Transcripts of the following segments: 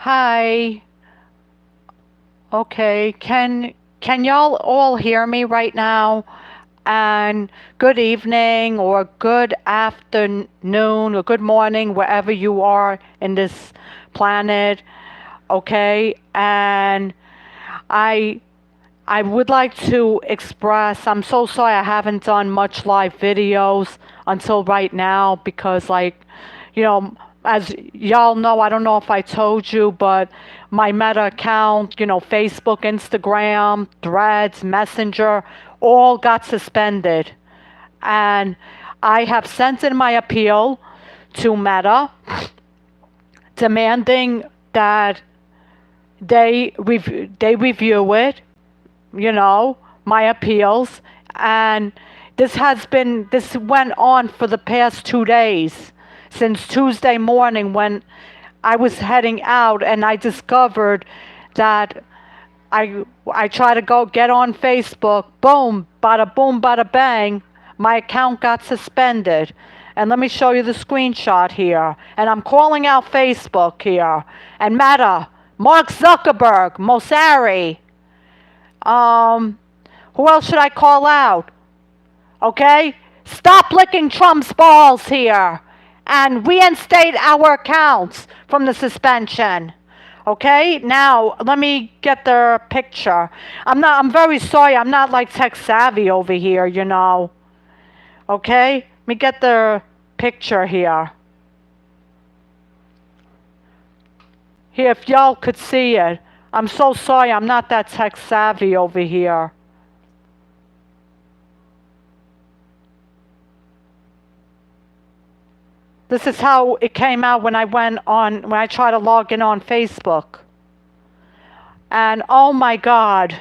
Hi. Okay. Can y'all all hear me right now? And good evening or good afternoon or good morning wherever you are in this planet. Okay? And I I would like to express, I'm so sorry I haven't done much live videos until right now because, like, you know, as y'all know, I don't know if I told you, but my Meta account, Facebook, Instagram, Threads, Messenger, all got suspended. And I have sent in my appeal to Meta demanding that they review it, my appeals. And this went on for the past 2 days, since Tuesday morning when I was heading out and I discovered that I try to go get on Facebook, boom, bada bang, my account got suspended. And let me show you the screenshot here. And I'm calling out Facebook here. And Meta, Mark Zuckerberg, Mosari, who else should I call out? Okay? Stop licking Trump's balls here and reinstate our accounts from the suspension. Okay? Now, let me get the picture. I'm very sorry. I'm not like tech savvy over here, Okay? Let me get the picture here. Here, if y'all could see it. I'm so sorry. I'm not that tech savvy over here. This is how it came out when I tried to log in on Facebook. And oh my God,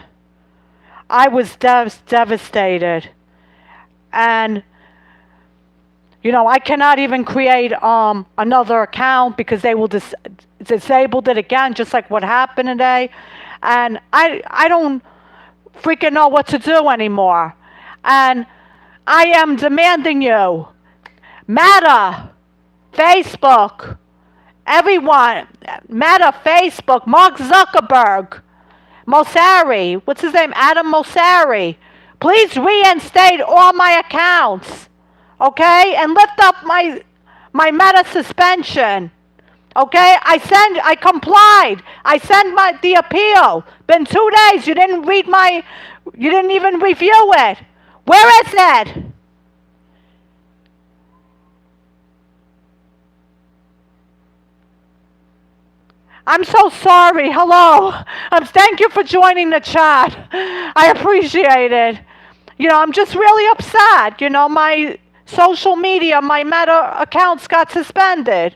I was devastated. And, I cannot even create another account because they will disabled it again, just like what happened today. And I don't freaking know what to do anymore. And I am demanding you, Meta, Facebook, everyone, Meta, Facebook, Mark Zuckerberg, Mosari, what's his name? Adam Mosari. Please reinstate all my accounts, okay? And lift up my Meta suspension, okay? I complied. I sent the appeal. Been 2 days. You didn't even review it. Where is it? I'm so sorry. Hello. Thank you for joining the chat. I appreciate it. I'm just really upset. My social media, my Meta accounts got suspended,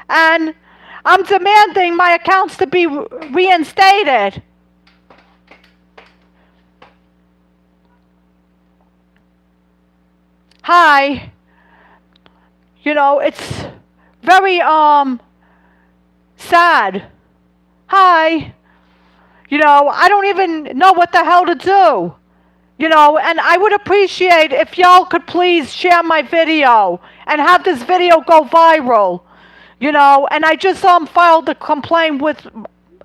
And I'm demanding my accounts to be reinstated. Hi. It's very, sad. Hi. I don't even know what the hell to do. And I would appreciate if y'all could please share my video and have this video go viral. And I just filed a complaint with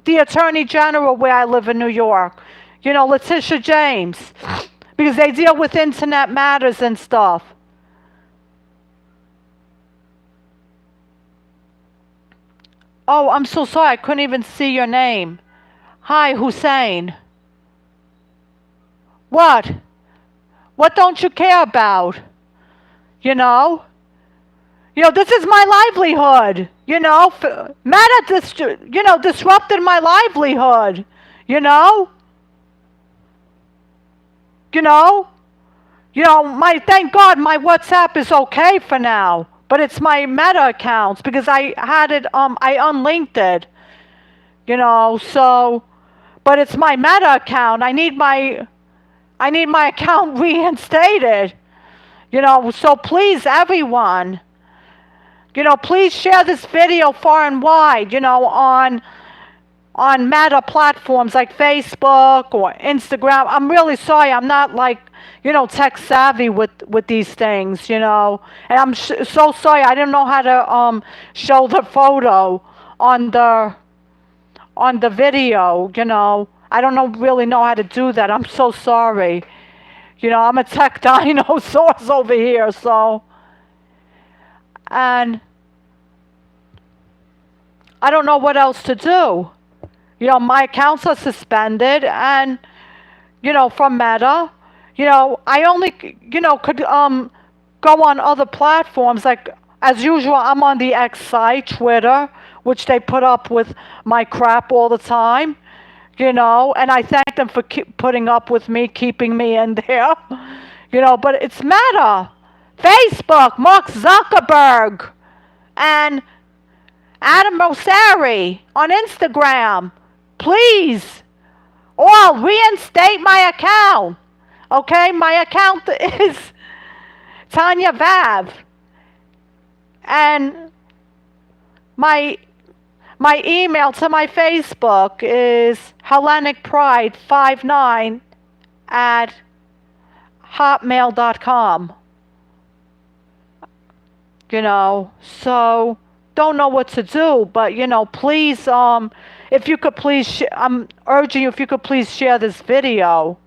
the Attorney General where I live in New York. Letitia James. Because they deal with internet matters and stuff. Oh, I'm so sorry. I couldn't even see your name. Hi, Hussein. What? What don't you care about? This is my livelihood. Meta disrupted my livelihood. Thank God my WhatsApp is okay for now. But it's my Meta accounts because I had it, I unlinked it, so, but it's my Meta account. I need my account reinstated, so please, everyone, please share this video far and wide, on Meta platforms like Facebook or Instagram. I'm really sorry. I'm not like, tech savvy with these things, And I'm so sorry. I didn't know how to show the photo on the video, I don't really know how to do that. I'm so sorry. I'm a tech dinosaur over here, so. And I don't know what else to do. My accounts are suspended, and, from Meta. I only, could go on other platforms. Like, as usual, I'm on the X site, Twitter, which they put up with my crap all the time. And I thank them for putting up with me, keeping me in there. But it's Meta, Facebook, Mark Zuckerberg, and Adam Mosseri on Instagram. Please, all reinstate my account. Okay, my account is Tanya Vav. And my email to my Facebook is hellenicpride59@hotmail.com. So don't know what to do, but please, if you could please, I'm urging you, if you could please share this video,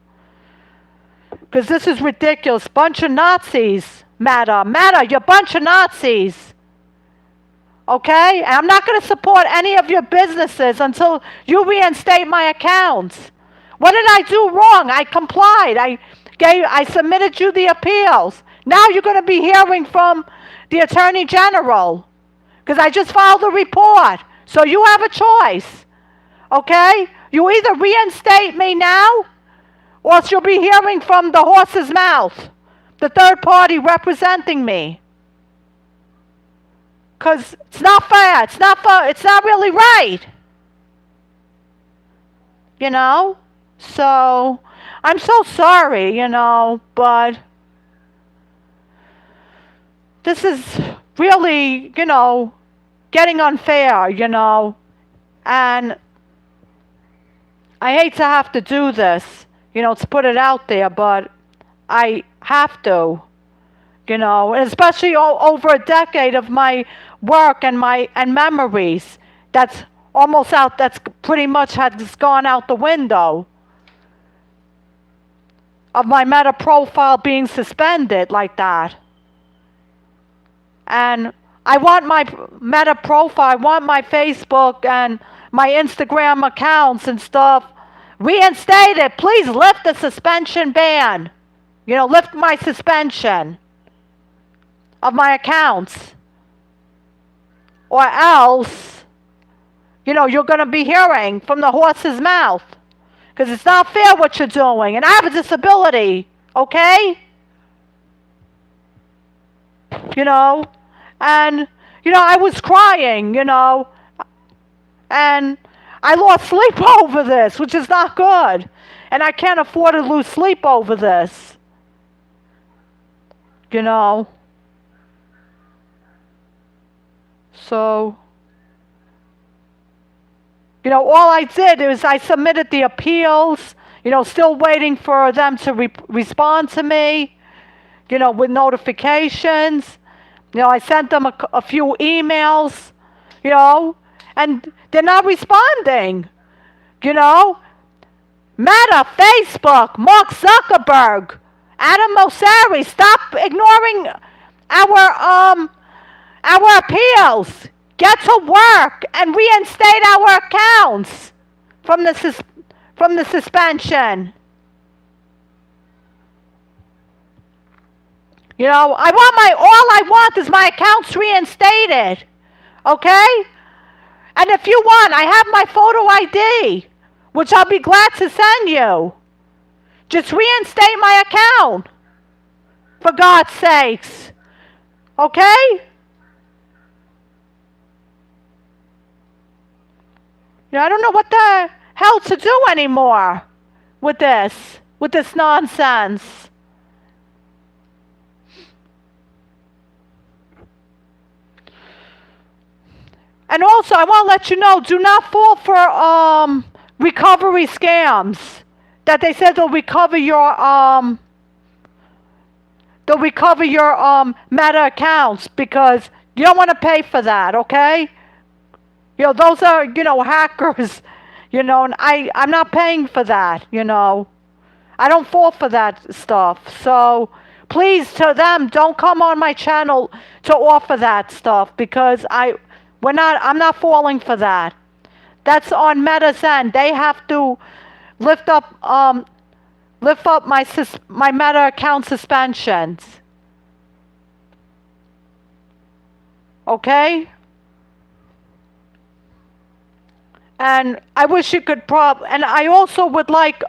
because this is ridiculous. Bunch of Nazis. Meta, you're a bunch of Nazis. Okay? And I'm not going to support any of your businesses until you reinstate my accounts. What did I do wrong? I complied. I submitted you the appeals. Now you're going to be hearing from the Attorney General, because I just filed a report. So you have a choice. Okay? You either reinstate me now, or else you'll be hearing from the horse's mouth, the third party representing me. Because it's not fair. It's not really right. So I'm so sorry, but this is really, getting unfair, and I hate to have to do this, to put it out there, but I have to, and especially over a decade of my work and memories, that's almost out, that's pretty much has gone out the window, of my Meta profile being suspended like that. And I want my Meta profile, I want my Facebook and my Instagram accounts and stuff reinstated. Please lift the suspension ban. Lift my suspension of my accounts. Or else, you're going to be hearing from the horse's mouth. Because it's not fair what you're doing. And I have a disability, okay? And, I was crying, and I lost sleep over this, which is not good. And I can't afford to lose sleep over this. So, all I did is I submitted the appeals, still waiting for them to respond to me, with notifications. I sent them a few emails, and they're not responding. Meta, Facebook, Mark Zuckerberg, Adam Mosseri, stop ignoring our appeals. Get to work and reinstate our accounts from the suspension. All I want is my accounts reinstated. Okay? And if you want, I have my photo ID, which I'll be glad to send you. Just reinstate my account, for God's sakes. Okay? I don't know what the hell to do anymore with this nonsense. And also, I want to let you know, do not fall for recovery scams. That they said they'll recover your Meta accounts, because you don't want to pay for that, okay? Those are, hackers, and I'm not paying for that, I don't fall for that stuff. So please, to them, don't come on my channel to offer that stuff, because I'm not falling for that. That's on Meta's end. They have to lift up my Meta account suspensions. Okay? And I wish you could and I also would like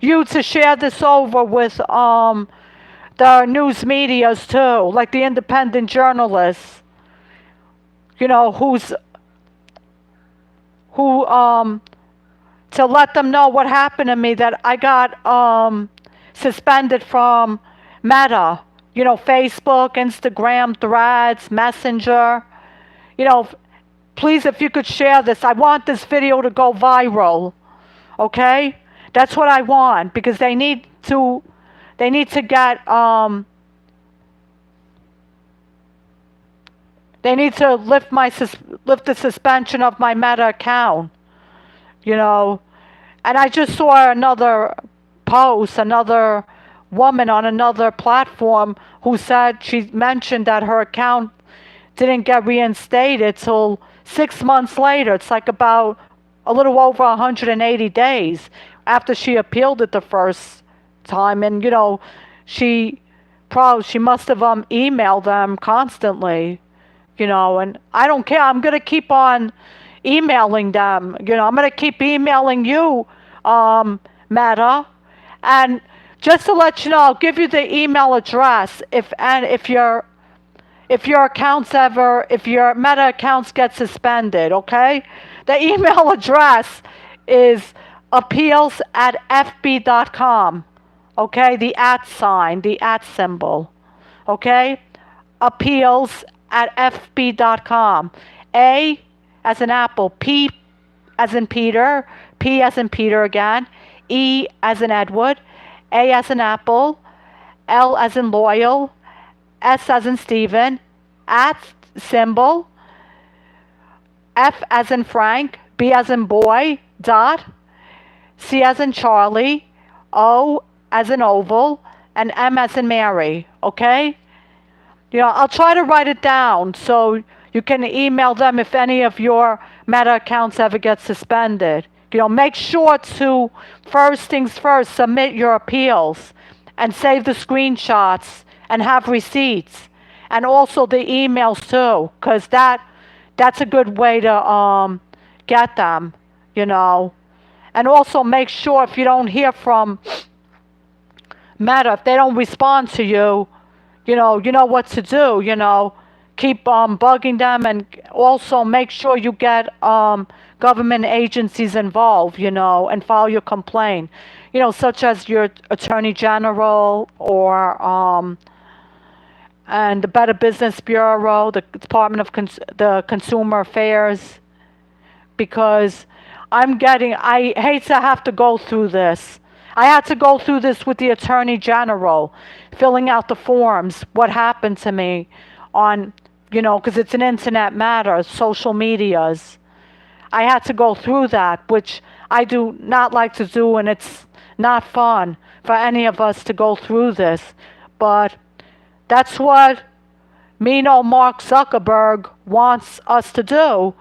you to share this over with the news medias too, like the independent journalists, who to let them know what happened to me, that I got suspended from Meta, Facebook, Instagram, Threads, Messenger. Please, if you could share this. I want this video to go viral. Okay? That's what I want, because they need to get they need to lift the suspension of my Meta account. And I just saw another post, another woman on another platform who said, she mentioned that her account didn't get reinstated till 6 months later. It's like about a little over 180 days after she appealed it the first time. And she must have emailed them constantly, and I don't care. I'm going to keep on emailing them. I'm going to keep emailing you, Meta. And just to let you know, I'll give you the email address if your Meta accounts get suspended, okay? The email address is appeals@fb.com, okay? The @ the @ symbol, okay? appeals@fb.com. A as in apple, P as in Peter, P as in Peter again, E as in Edward, A as in apple, L as in loyal, S as in Stephen, @ symbol, F as in Frank, B as in boy, dot, C as in Charlie, O as in oval, and M as in Mary, okay? I'll try to write it down so you can email them if any of your Meta accounts ever get suspended. Make sure to, first things first, submit your appeals and save the screenshots and have receipts. And also the emails too, because that's a good way to get them, And also make sure, if you don't hear from Meta, if they don't respond to you, you know what to do, Keep bugging them, and also make sure you get government agencies involved, and file your complaint, such as your Attorney General or and the Better Business Bureau, the Department of the Consumer Affairs, because I hate to have to go through this. I had to go through this with the Attorney General, filling out the forms, what happened to me on, because it's an internet matter, social medias. I had to go through that, which I do not like to do, and it's not fun for any of us to go through this. But that's what Mark Zuckerberg wants us to do,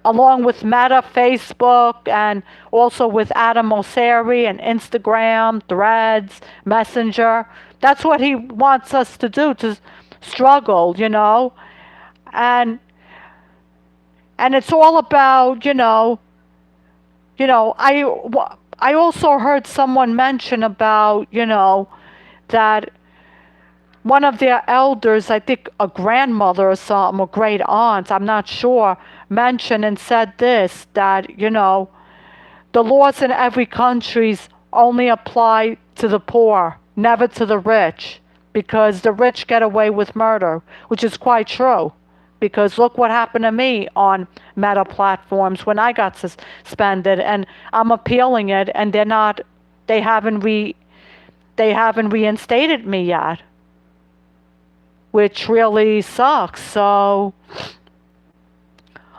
along with Meta, Facebook, and also with Adam Mosseri and Instagram, Threads, Messenger. That's what he wants us to do, to struggle, and it's all about, I also heard someone mention about, that one of their elders, I think a grandmother or something, or great aunt, I'm not sure, mentioned and said this, that, the laws in every country only apply to the poor, never to the rich, because the rich get away with murder, which is quite true. Because look what happened to me on Meta platforms when I got suspended, and I'm appealing it, and they haven't reinstated me yet, which really sucks. So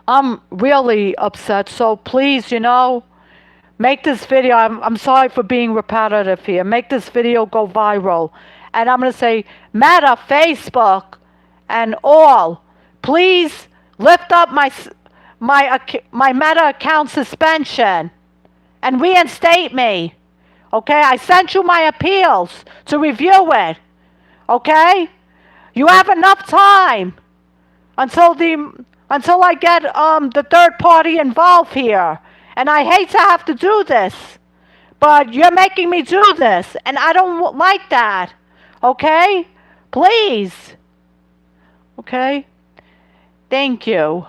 I'm really upset. So please, make this video. I'm sorry for being repetitive here. Make this video go viral. And I'm going to say, Meta, Facebook, and all, please lift up my Meta account suspension and reinstate me. Okay? I sent you my appeals to review it. Okay? You have enough time until I get the third party involved here. And I hate to have to do this, but you're making me do this, and I don't like that. Okay? Please. Okay? Thank you.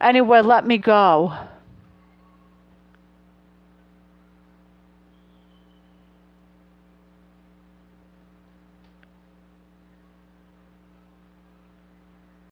Anyway, let me go.